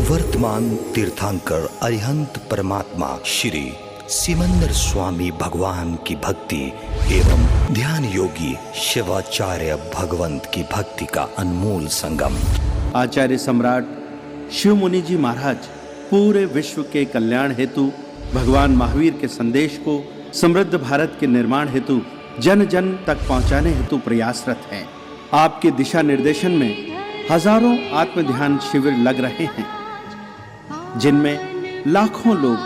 वर्तमान तीर्थंकर अरिहंत परमात्मा श्री सिमंदर स्वामी भगवान की भक्ति एवं ध्यान योगी शिवाचार्य भगवंत की भक्ति का अनमोल संगम। आचार्य सम्राट शिव मुनि जी महाराज पूरे विश्व के कल्याण हेतु भगवान महावीर के संदेश को समृद्ध भारत के निर्माण हेतु जन जन तक पहुंचाने हेतु प्रयासरत हैं। आपके दिशा निर्देशन में हजारों आत्म ध्यान शिविर लग रहे हैं, जिनमें लाखों लोग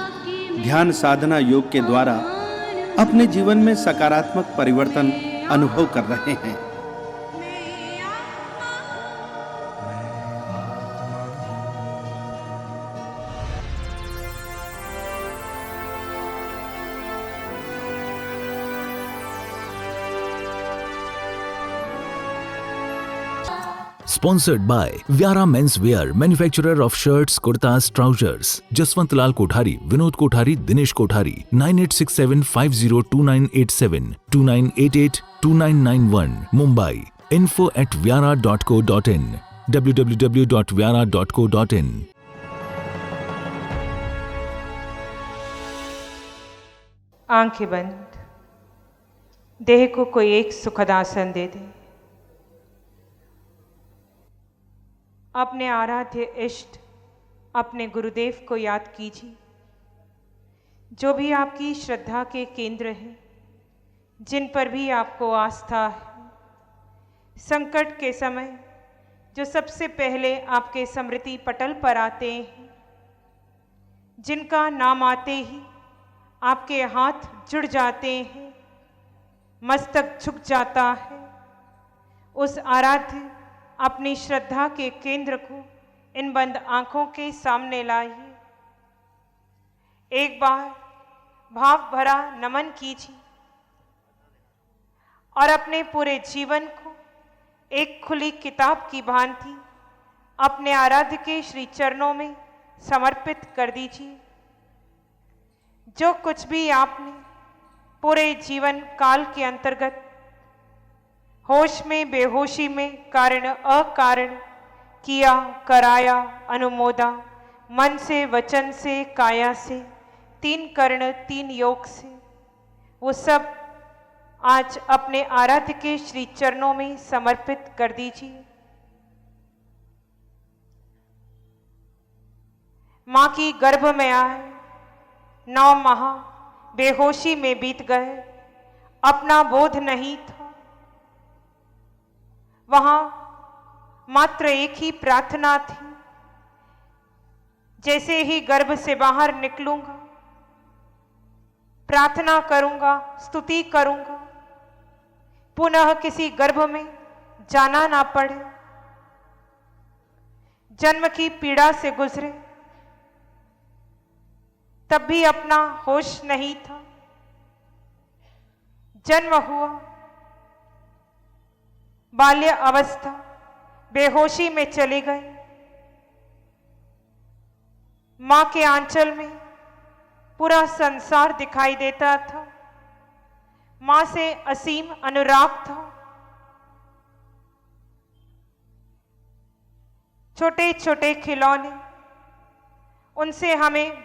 ध्यान साधना योग के द्वारा अपने जीवन में सकारात्मक परिवर्तन अनुभव कर रहे हैं। Sponsored by Vyara Men's Wear, manufacturer of shirts, kurtas, trousers. Jaswant Lal Kothari, Vinod Kothari, Dinesh Kothari. 9867502987, 29882991, Mumbai. info@vyara.co.in, www.vyara.co.in. आंखें बंद, देह को कोई एक सुखद आसन दे दे। अपने आराध्य इष्ट अपने गुरुदेव को याद कीजिए, जो भी आपकी श्रद्धा के केंद्र हैं, जिन पर भी आपको आस्था है। संकट के समय जो सबसे पहले आपके स्मृति पटल पर आते हैं, जिनका नाम आते ही आपके हाथ जुड़ जाते हैं, मस्तक झुक जाता है, उस आराध्य अपनी श्रद्धा के केंद्र को इन बंद आंखों के सामने लाइए। एक बार भाव भरा नमन कीजिए और अपने पूरे जीवन को एक खुली किताब की भांति अपने आराध्य के श्री चरणों में समर्पित कर दीजिए। जो कुछ भी आपने पूरे जीवन काल के अंतर्गत होश में बेहोशी में कारण अकारण किया, कराया, अनुमोदा, मन से, वचन से, काया से, 3 कर्ण 3 योग से, वो सब आज अपने आराध्य के श्री चरणों में समर्पित कर दीजिए। माँ की गर्भ में आए 9 माह बेहोशी में बीत गए, अपना बोध नहीं था। वहां मात्र एक ही प्रार्थना थी, जैसे ही गर्भ से बाहर निकलूंगा प्रार्थना करूंगा, स्तुति करूंगा, पुनः किसी गर्भ में जाना ना पड़े, जन्म की पीड़ा से गुजरे। तब भी अपना होश नहीं था। जन्म हुआ, बाल्य अवस्था बेहोशी में चली गई। मां के आंचल में पूरा संसार दिखाई देता था। मां से असीम अनुराग था। छोटे छोटे खिलौने, उनसे हमें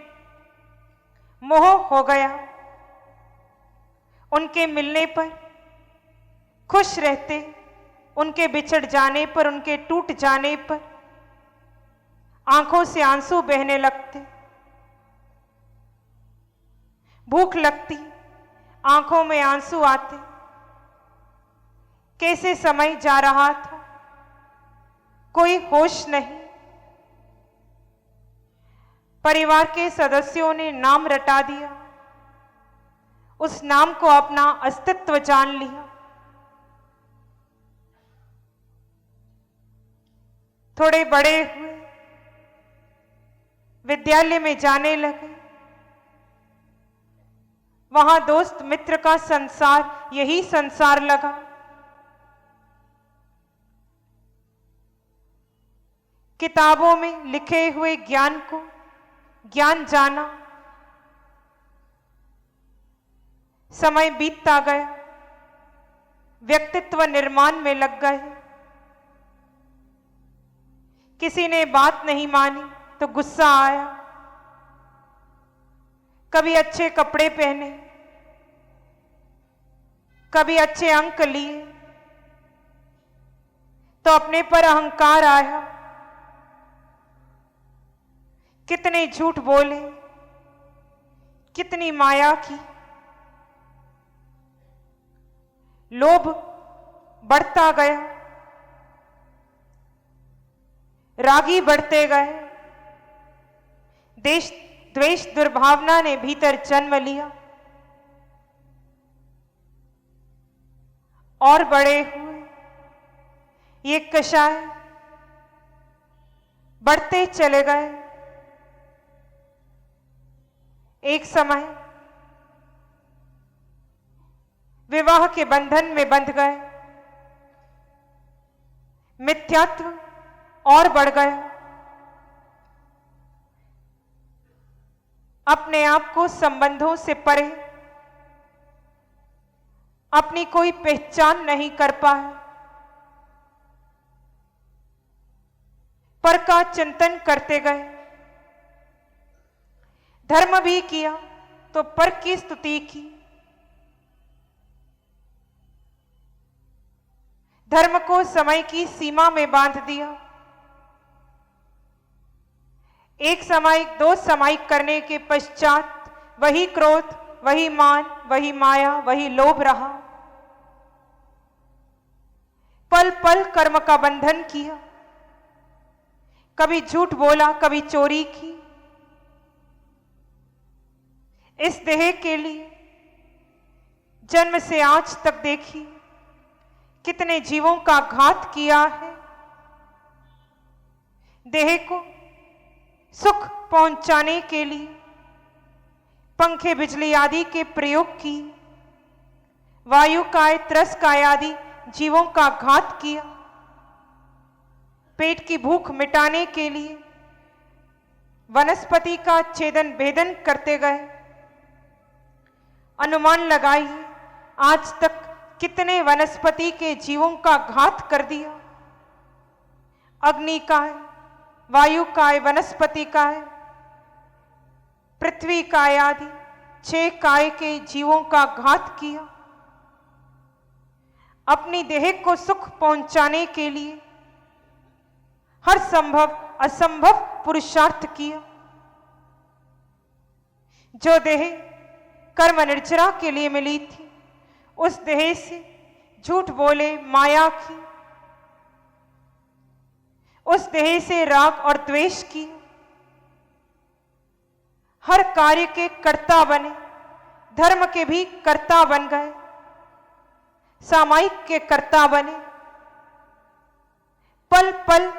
मोह हो गया। उनके मिलने पर खुश रहते, उनके बिछड़ जाने पर, उनके टूट जाने पर आंखों से आंसू बहने लगते। भूख लगती, आंखों में आंसू आते। कैसे समय जा रहा था, कोई होश नहीं। परिवार के सदस्यों ने नाम रटा दिया, उस नाम को अपना अस्तित्व जान लिया। थोड़े बड़े हुए, विद्यालय में जाने लगे। वहां दोस्त मित्र का संसार यही संसार लगा। किताबों में लिखे हुए ज्ञान को ज्ञान जाना। समय बीतता गया, व्यक्तित्व निर्माण में लग गए। किसी ने बात नहीं मानी, तो गुस्सा आया, कभी अच्छे कपड़े पहने, कभी अच्छे अंक लिए तो अपने पर अहंकार आया, कितने झूठ बोले, कितनी माया की, लोभ बढ़ता गया, रागी बढ़ते गए, देश द्वेष दुर्भावना ने भीतर जन्म लिया और बड़े हुए ये कषाय बढ़ते चले गए। एक समय विवाह के बंधन में बंध गए, मिथ्यात्व और बढ़ गया, अपने आप को संबंधों से परे अपनी कोई पहचान नहीं कर पाए, पर का चिंतन करते गए, धर्म भी किया तो पर की स्तुति की, धर्म को समय की सीमा में बांध दिया, एक सामायिक दो सामायिक करने के पश्चात वही क्रोध, वही मान, वही माया, वही लोभ रहा, पल पल कर्म का बंधन किया, कभी झूठ बोला, कभी चोरी की, इस देह के लिए जन्म से आज तक देखी कितने जीवों का घात किया है, देह को सुख पहुंचाने के लिए पंखे बिजली आदि के प्रयोग किए, वायु काय, त्रस काय आदि जीवों का घात किया, पेट की भूख मिटाने के लिए वनस्पति का छेदन भेदन करते गए। अनुमान लगाइए आज तक कितने वनस्पति के जीवों का घात कर दिया, अग्नि काय, वायु काय, वनस्पति काय, पृथ्वी काय आदि 6 काय के जीवों का घात किया, अपनी देह को सुख पहुंचाने के लिए हर संभव असंभव पुरुषार्थ किया। जो देह कर्म निर्जरा के लिए मिली थी, उस देह से झूठ बोले, माया की, उस देह से राग और द्वेष की, हर कार्य के कर्ता बने, धर्म के भी कर्ता बन गए, सामायिक के कर्ता बने, पल पल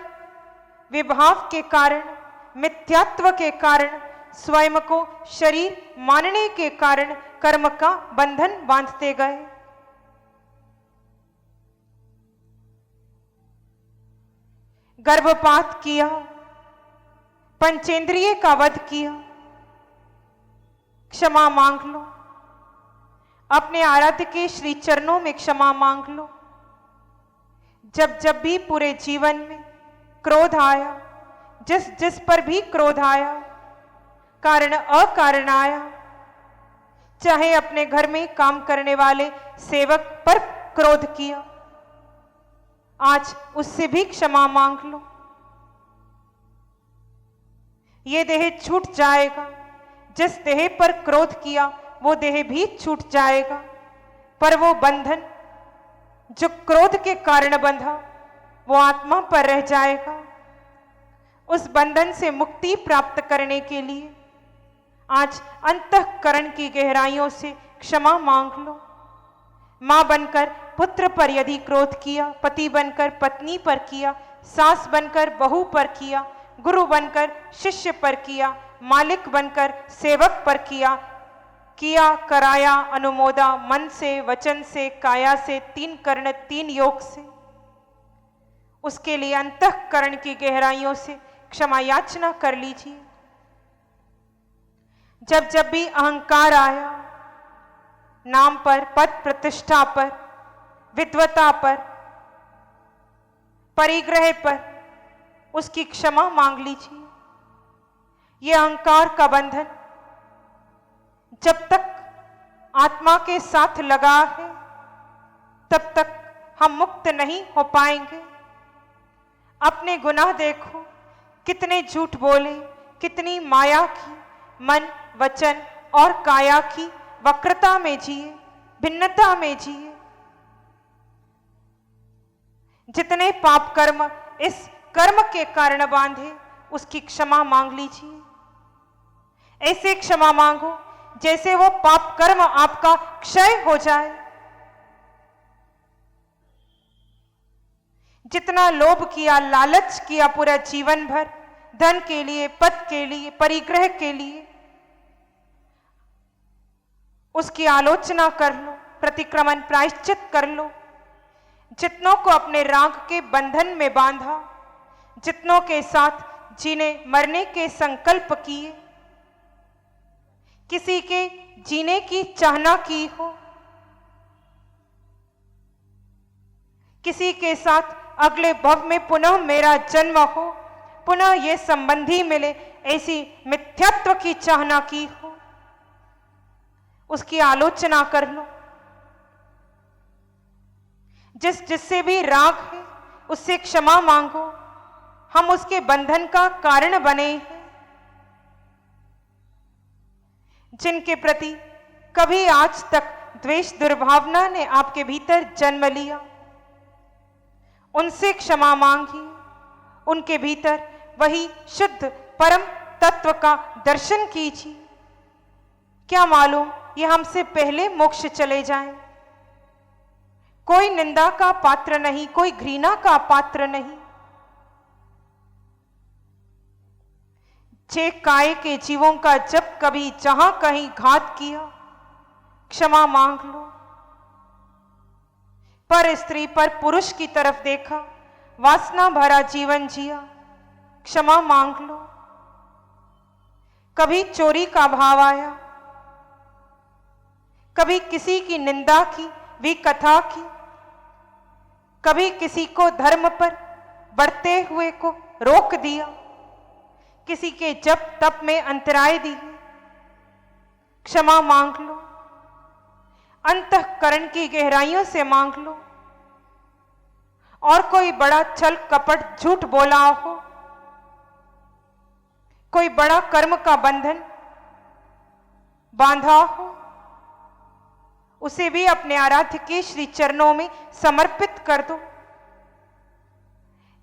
विभाव के कारण, मिथ्यात्व के कारण, स्वयं को शरीर मानने के कारण कर्म का बंधन बांधते गए। गर्भपात किया, पंचेंद्रिय का वध किया, क्षमा मांग लो, अपने आराध्य के श्री चरणों में क्षमा मांग लो। जब जब भी पूरे जीवन में क्रोध आया, जिस जिस पर भी क्रोध आया, कारण अकारण आया, चाहे अपने घर में काम करने वाले सेवक पर क्रोध किया, आज उससे भी क्षमा मांग लो। ये देह छूट जाएगा, जिस देह पर क्रोध किया वो देह भी छूट जाएगा, पर वो बंधन जो क्रोध के कारण बंधा वो आत्मा पर रह जाएगा। उस बंधन से मुक्ति प्राप्त करने के लिए आज अंतःकरण की गहराइयों से क्षमा मांग लो। मां बनकर पुत्र पर यदि क्रोध किया, पति बनकर पत्नी पर किया, सास बनकर बहू पर किया, गुरु बनकर शिष्य पर किया, मालिक बनकर सेवक पर किया, कराया, अनुमोदा, मन से, वचन से, काया से, 3 कर्ण 3 योग से, उसके लिए अंतःकरण की गहराइयों से क्षमा याचना कर लीजिए। जब जब भी अहंकार आया, नाम पर, पद प्रतिष्ठा पर, विद्वता पर, परिग्रह पर, उसकी क्षमा मांग लीजिए। ये अहंकार का बंधन जब तक आत्मा के साथ लगा है तब तक हम मुक्त नहीं हो पाएंगे। अपने गुनाह देखो, कितने झूठ बोले, कितनी माया की, मन, वचन और काया की वक्रता में जिए, भिन्नता में जिए। जितने पाप कर्म इस कर्म के कारण बांधे, उसकी क्षमा मांग लीजिए। ऐसे क्षमा मांगो जैसे वो पाप कर्म आपका क्षय हो जाए। जितना लोभ किया, लालच किया पूरा जीवन भर, धन के लिए, पद के लिए, परिग्रह के लिए, उसकी आलोचना कर लो, प्रतिक्रमण प्रायश्चित कर लो। जितनों को अपने राग के बंधन में बांधा, जितनों के साथ जीने मरने के संकल्प किए, किसी के जीने की चाहना की हो, किसी के साथ अगले भव में पुनः मेरा जन्म हो, पुनः ये संबंधी मिले, ऐसी मिथ्यात्व की चाहना की हो, उसकी आलोचना कर लो। जिससे भी राग है उससे क्षमा मांगो। हम उसके बंधन का कारण बने हैं। जिनके प्रति कभी आज तक द्वेष दुर्भावना ने आपके भीतर जन्म लिया, उनसे क्षमा मांगिए। उनके भीतर वही शुद्ध परम तत्व का दर्शन कीजिए। क्या मालूम ये हमसे पहले मोक्ष चले जाएं। कोई निंदा का पात्र नहीं, कोई घृणा का पात्र नहीं। छह काय के जीवों का जब कभी जहां कहीं घात किया, क्षमा मांग लो। पर स्त्री पर पुरुष की तरफ देखा, वासना भरा जीवन जिया, क्षमा मांग लो। कभी चोरी का भाव आया, कभी किसी की निंदा की, विकथा की, कभी किसी को धर्म पर बढ़ते हुए को रोक दिया, किसी के जप तप में अंतराय दी, क्षमा मांग लो। अंतःकरण की गहराइयों से मांग लो। और कोई बड़ा छल कपट झूठ बोला हो, कोई बड़ा कर्म का बंधन बांधा हो, उसे भी अपने आराध्य के श्री चरणों में समर्पित कर दो।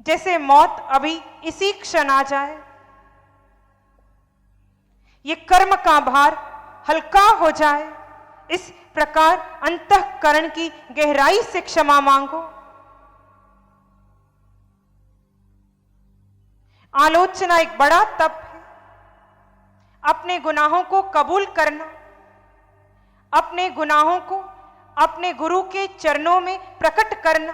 जैसे मौत अभी इसी क्षण आ जाए, ये कर्म का भार हल्का हो जाए, इस प्रकार अंतःकरण की गहराई से क्षमा मांगो। आलोचना एक बड़ा तप है। अपने गुनाहों को कबूल करना, अपने गुनाहों को अपने गुरु के चरणों में प्रकट करना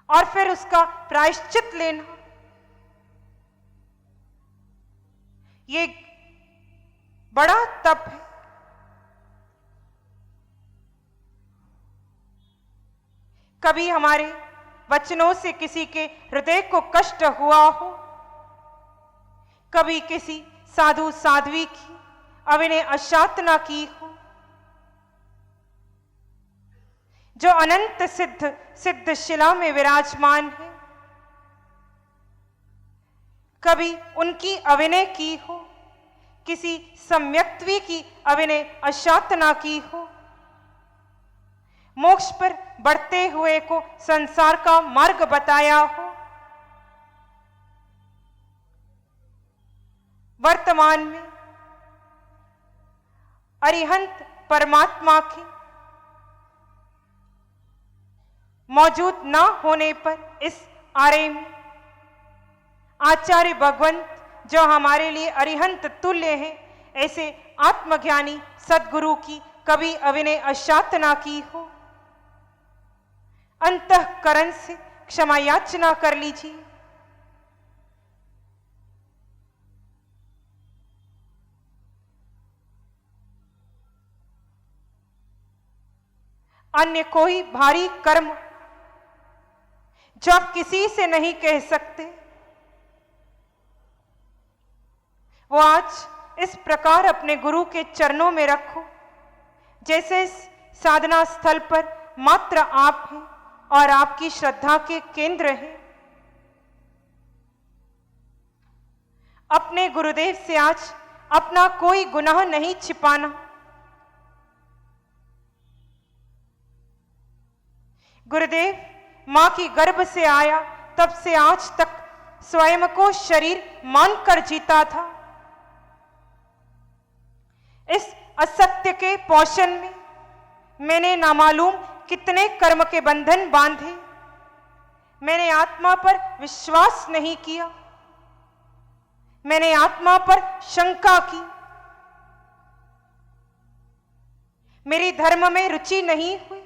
और फिर उसका प्रायश्चित लेना, ये बड़ा तप है। कभी हमारे वचनों से किसी के हृदय को कष्ट हुआ हो, कभी किसी साधु साध्वी की अविनय अशातना की हो, जो अनंत सिद्ध सिद्ध शिला में विराजमान है, कभी उनकी अविनय की हो, किसी सम्यक्त्वी की अविनय अशातना की हो, मोक्ष पर बढ़ते हुए को संसार का मार्ग बताया हो, वर्तमान में अरिहंत परमात्मा के मौजूद ना होने पर इस आरे में आचार्य भगवंत जो हमारे लिए अरिहंत तुल्य हैं, ऐसे आत्मज्ञानी सद्गुरु की कभी अविनय अशातना की हो, अंतःकरण से क्षमा याचना कर लीजिए। अन्य कोई भारी कर्म जो आप किसी से नहीं कह सकते, वो आज इस प्रकार अपने गुरु के चरणों में रखो जैसे इस साधना स्थल पर मात्र आप हैं और आपकी श्रद्धा के केंद्र हैं। अपने गुरुदेव से आज अपना कोई गुनाह नहीं छिपाना। गुरुदेव मां की गर्भ से आया तब से आज तक स्वयं को शरीर मानकर जीता था। इस असत्य के पोषण में मैंने नामालूम कितने कर्म के बंधन बांधे। मैंने आत्मा पर विश्वास नहीं किया, मैंने आत्मा पर शंका की, मेरी धर्म में रुचि नहीं हुई।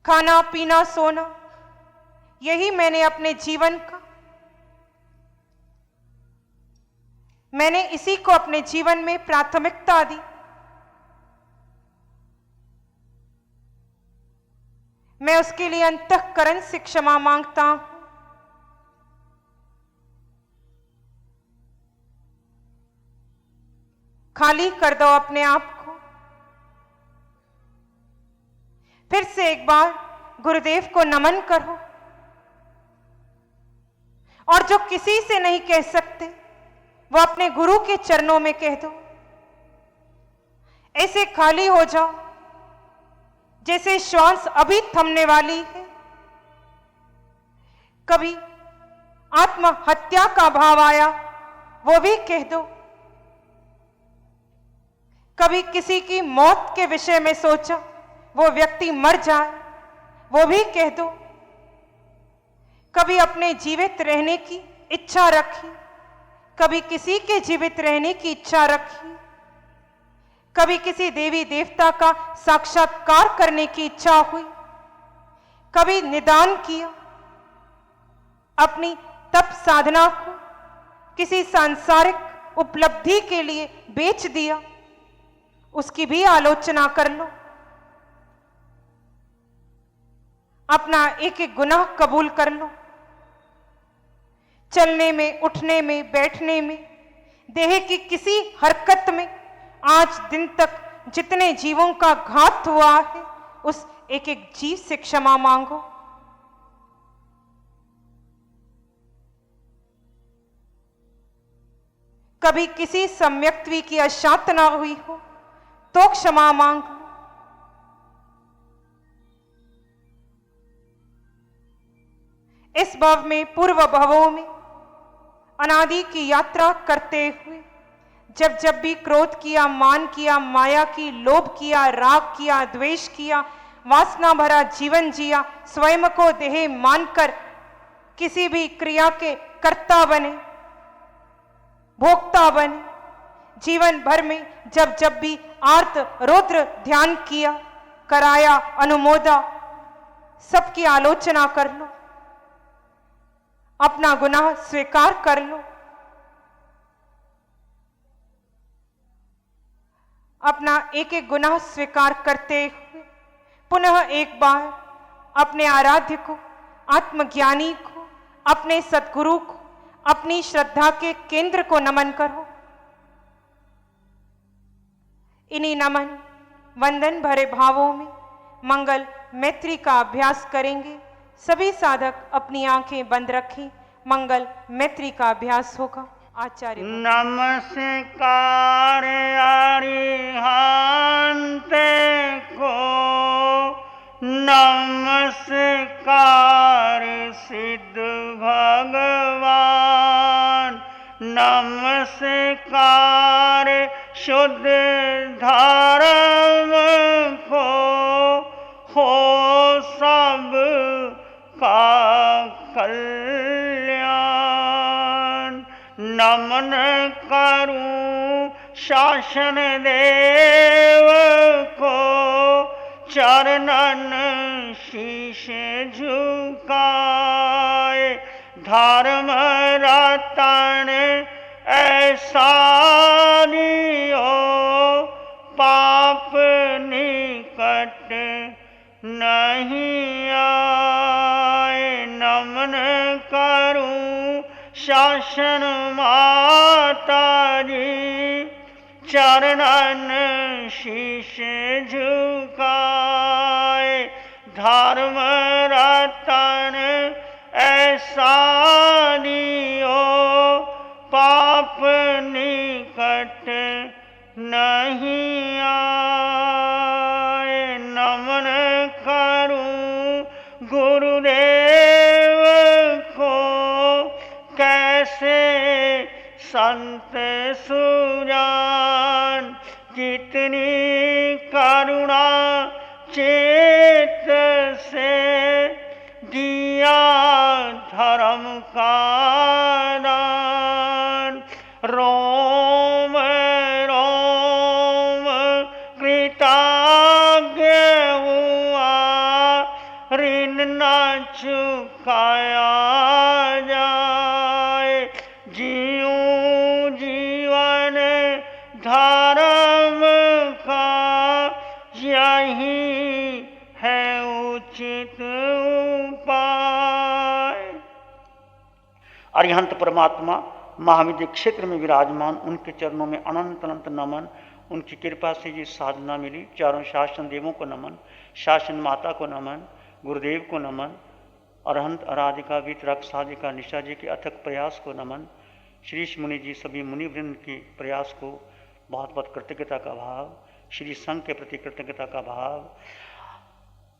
खाना पीना सोना यही मैंने अपने जीवन का, मैंने इसी को अपने जीवन में प्राथमिकता दी। मैं उसके लिए अंतःकरण से क्षमा मांगता हूं। खाली कर दो अपने आप को। फिर से एक बार गुरुदेव को नमन करो और जो किसी से नहीं कह सकते वो अपने गुरु के चरणों में कह दो। ऐसे खाली हो जाओ जैसे श्वास अभी थमने वाली है। कभी आत्महत्या का भाव आया वो भी कह दो। कभी किसी की मौत के विषय में सोचा वो व्यक्ति मर जाए वो भी कह दो। कभी अपने जीवित रहने की इच्छा रखी, कभी किसी के जीवित रहने की इच्छा रखी, कभी किसी देवी देवता का साक्षात्कार करने की इच्छा हुई, कभी निदान किया, अपनी तप साधना को किसी सांसारिक उपलब्धि के लिए बेच दिया, उसकी भी आलोचना कर लो। अपना एक एक गुनाह कबूल कर लो। चलने में, उठने में, बैठने में, देह की किसी हरकत में आज दिन तक जितने जीवों का घात हुआ है उस एक एक जीव से क्षमा मांगो। कभी किसी सम्यक्त्वी की अशांतना हुई हो तो क्षमा मांगो। इस भव में, पूर्व भवों में अनादि की यात्रा करते हुए जब जब भी क्रोध किया, मान किया, माया की, लोभ किया, राग किया, द्वेष किया, वासना भरा जीवन जिया, स्वयं को देह मानकर किसी भी क्रिया के कर्ता बने, भोक्ता बने, जीवन भर में जब जब भी आर्त रौद्र ध्यान किया, कराया, अनुमोदा, सबकी आलोचना कर लो। अपना गुनाह स्वीकार कर लो। अपना एक एक गुनाह स्वीकार करते हुए पुनः एक बार अपने आराध्य को, आत्मज्ञानी को, अपने सद्गुरु को, अपनी श्रद्धा के केंद्र को नमन करो। इन्हीं नमन वंदन भरे भावों में मंगल मैत्री का अभ्यास करेंगे। सभी साधक अपनी आंखें बंद रखें। मंगल मैत्री का अभ्यास होगा। आचार्य। नमस्कार अरिहंते को, नमस्कार सिद्ध भगवान, नमस्कार शुद्ध धर्म को, हो सब का कल्याण। नमन करूं शासन देव को, चरणन शीश झुकाए। धर्म रतन ऐसा नियो, पाप निकट नहीं आए। नमन करूं शासन माता जी चरणन शीश झुकाए। धर्म रतन ऐसा दियो पाप निकट नहीं आए। नमन करूं गुरुदेव को कैसे संत सुजान, कितनी करुणा चेत से दिया धर्म का दान। रोम रोम कृतज्ञ हुआ ऋण न चुकाया जाए। जीऊं जीवन धर्म का यही है उचित उपाय। अरिहंत परमात्मा महाविद्य क्षेत्र में विराजमान, उनके चरणों में अनंत अनंत नमन। उनकी कृपा से ये साधना मिली। चारों शासन देवों को नमन, शासन माता को नमन, गुरुदेव को नमन, अरहंत आराधिका वीतराग साधिका निशा जी के अथक प्रयास को नमन। श्री मुनि जी सभी मुनिवृंद के प्रयास को बहुत बहुत कृतज्ञता का भाव, श्री संघ के प्रति कृतज्ञता का भाव।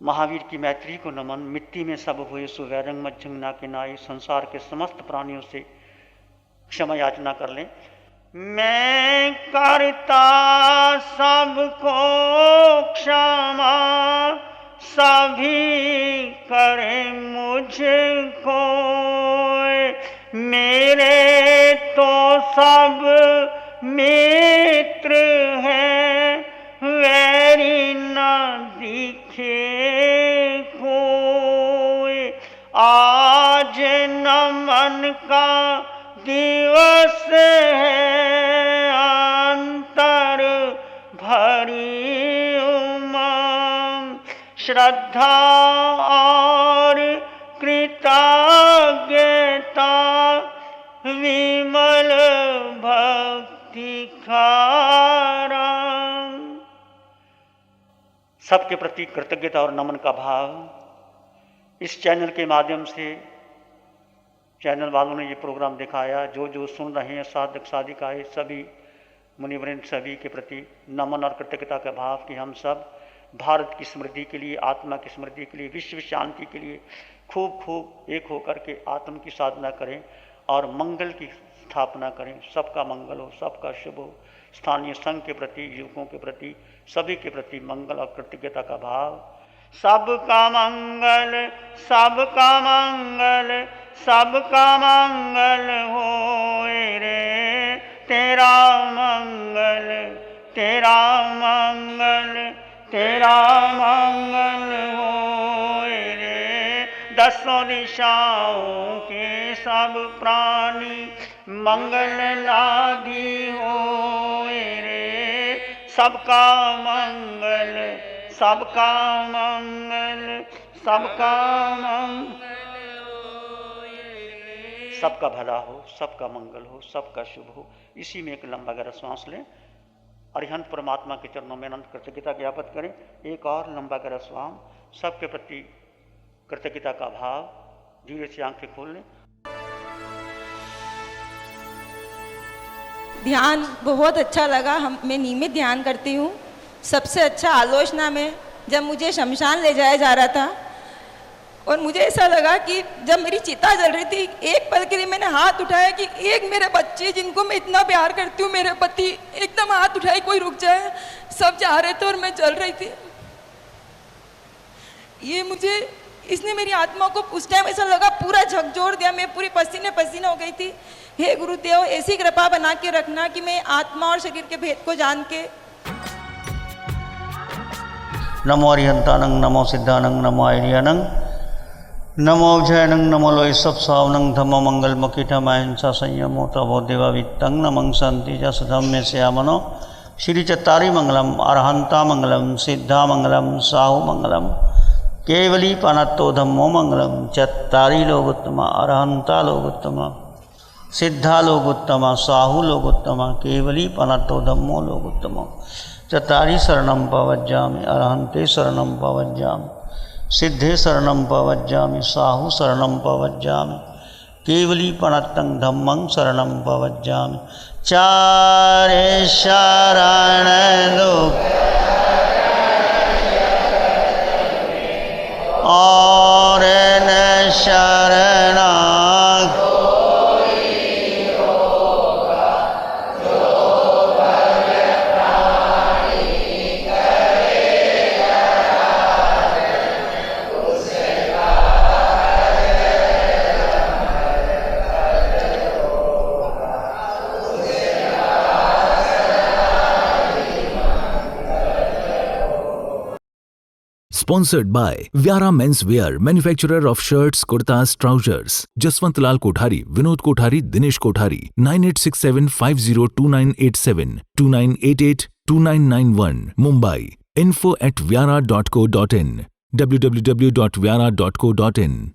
महावीर की मैत्री को नमन। मिट्टी में सब हुए सुवैरंग मज्जंग ना के नाई। संसार के समस्त प्राणियों से क्षमा याचना कर लें। मैं करता सबको क्षमा, सभी करे मुझको। मेरे तो सब मित्र हैं, वैरी न दिखे कोई। आज नमन का दिवस है, अंतर भरी उमंग। श्रद्धा और कृतज्ञता विमल भक्ति का रंग। सबके प्रति कृतज्ञता और नमन का भाव। इस चैनल के माध्यम से चैनल वालों ने ये प्रोग्राम दिखाया। जो जो सुन रहे हैं साधक साधिकाएं सभी मुनिवृंद सभी के प्रति नमन और कृतज्ञता का भाव कि हम सब भारत की समृद्धि के लिए, आत्मा की समृद्धि के लिए, विश्व शांति के लिए खूब खूब एक होकर के आत्म की साधना करें और मंगल की स्थापना करें। सबका मंगल हो, सबका शुभ हो। स्थानीय संघ के प्रति, युवकों के प्रति, सभी के प्रति मंगल और कृतज्ञता का भाव। सबका मंगल, सबका मंगल, सबका मंगल होए रे। तेरा मंगल, तेरा मंगल, तेरा मंगल होए रे। दसों दिशाओं के सब प्राणी मंगल लादी होए रे। सबका मंगल, सबका मंगल, सबका मंगल होए रे। सबका भला हो, सबका मंगल हो, सबका शुभ हो। इसी में एक लंबा गहरा सांस लें। अरिहंत परमात्मा के चरणों में अनंत कृतज्ञता ज्ञापित करें। एक और लंबा गहरा श्वास। सबके प्रति कृतज्ञता का भाव। धीरे से आंखें खोल लें। ध्यान बहुत अच्छा लगा। मैं नियमित ध्यान करती हूँ। सबसे अच्छा आलोचना में जब मुझे शमशान ले जाया जा रहा था और मुझे ऐसा लगा कि जब मेरी चिता जल रही थी, एक पल के लिए मैंने हाथ उठाया कि एक मेरे बच्चे जिनको मैं इतना प्यार करती हूँ, मेरे पति, एकदम हाथ उठाई कोई रुक जाए। सब जा रहे थे और मैं चल रही थी। ये मुझे, इसने मेरी आत्मा को उस टाइम ऐसा लगा पूरा झकझोर दिया। मैं पूरी पसीने पसीने हो गई थी। हे गुरुदेव, ऐसी कृपा बना के रखना कि मैं आत्मा और शरीर के भेद को जान के। नमो अरिहंतानंग, नमो सिद्धानंग, नमो आर्यानंग, नमो जयनंग, नमो लोय सब सावनंग, धम्मो मंगल मकीठम अहिंसा संयमो तवो देवा वित्तंग नमं संति जस धम्मे श्यामनो। श्री चत्तारी मंगलम, अरहंता मंगलम, सिद्धा मंगलम, साहु मंगलम, केवली पानत्तो धम्मो मंगलम। चत्तारी लोगोत्तम, अरहंता लोगोत्तम। सिद्धा लोगोत्तमा साहू लोगोत्तमा केवली पनतो धम्मो लोगोत्तमा चतारी शरणम पवज्जामि अरहंते शरणम पवज्जामि सिद्धे शरणम पवज्जामि साहू शरणम पवज्जामि केवली पनतं धम्मं शरणम पवज्जामि चारे शरण लोक और न शरणा Sponsored by Vyara Men's Wear, manufacturer of shirts, kurtas, trousers. Jaswant Lal Kothari, Vinod Kothari, Dinesh Kothari. 9867502987, 29882991, Mumbai. info@vyara.co.in, www.vyara.co.in.